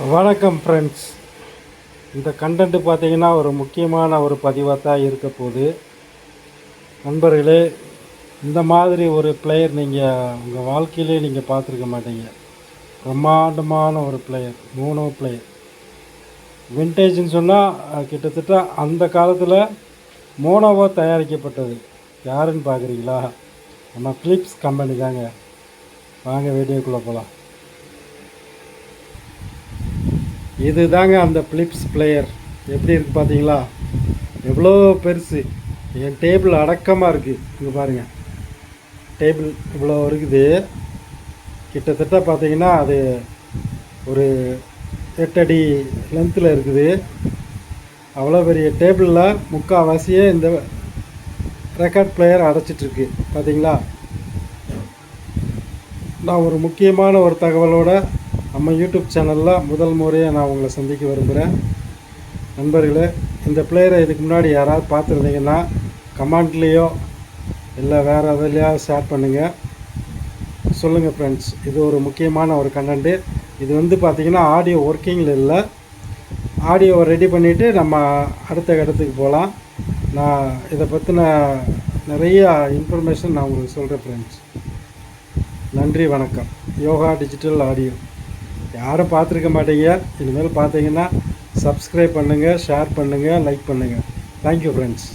வணக்கம் ஃப்ரெண்ட்ஸ். இந்த கண்டென்ட்டு பார்த்தீங்கன்னா ஒரு முக்கியமான ஒரு பதிவாக தான் இருக்க போகுது. நண்பர்களே, இந்த மாதிரி ஒரு பிளேயர் நீங்கள் உங்கள் வாழ்க்கையிலே நீங்கள் பார்த்துருக்க மாட்டீங்க. பிரம்மாண்டமான ஒரு பிளேயர், மோனோ பிளேயர். விண்டேஜ்னு சொன்னால் கிட்டத்தட்ட அந்த காலத்தில் மோனோவாக தயாரிக்கப்பட்டது. யாருன்னு பார்க்குறீங்களா? நம்ம ஃபிலிப்ஸ் கம்பெனி தாங்க. வாங்க வீடியோக்குள்ளே போகலாம். இது தாங்க அந்த ஃபிலிப்ஸ் பிளேயர். எப்படி இருக்குது பார்த்தீங்களா? எவ்வளோ பெருசு. என் டேபிள் அடக்கமாக இருக்குது. இங்கே பாருங்கள், டேபிள் இவ்வளோ இருக்குது. கிட்டத்தட்ட பார்த்தீங்கன்னா அது ஒரு 8 அடி லென்த்தில் இருக்குது. அவ்வளோ பெரிய டேபிளில் முக்கால்வாசியே இந்த ரெக்கார்ட் பிளேயர் அடைச்சிட்ருக்கு. பார்த்தீங்களா? நான் ஒரு முக்கியமான ஒரு தகவலோட நம்ம யூடியூப் சேனலில் முதல் முறையாக நான் உங்களை சந்திக்க விரும்புகிறேன். நண்பர்களே, இந்த பிளேயரை இதுக்கு முன்னாடி யாராவது பார்த்துருந்தீங்கன்னா கமெண்ட்லேயோ இல்லை வேறு எதுலையோ ஷேர் பண்ணுங்கள், சொல்லுங்கள் ஃப்ரெண்ட்ஸ். இது ஒரு முக்கியமான ஒரு கண்டென்ட்டு. இது பார்த்திங்கன்னா ஆடியோ ஒர்க்கிங்கில் இல்லை. ஆடியோவை ரெடி பண்ணிவிட்டு நம்ம அடுத்த இடத்துக்கு போகலாம். நான் இதை பற்றின நிறையா இன்ஃபர்மேஷன் நான் உங்களுக்கு சொல்கிறேன் ஃப்ரெண்ட்ஸ். நன்றி, வணக்கம். யோகா டிஜிட்டல் ஆடியோ யாரும் பார்த்துருக்க மாட்டீங்க. இனிமேல் பார்த்தீங்கன்னா சப்ஸ்கிரைப் பண்ணுங்கள், ஷேர் பண்ணுங்கள், லைக் பண்ணுங்கள். Thank you friends.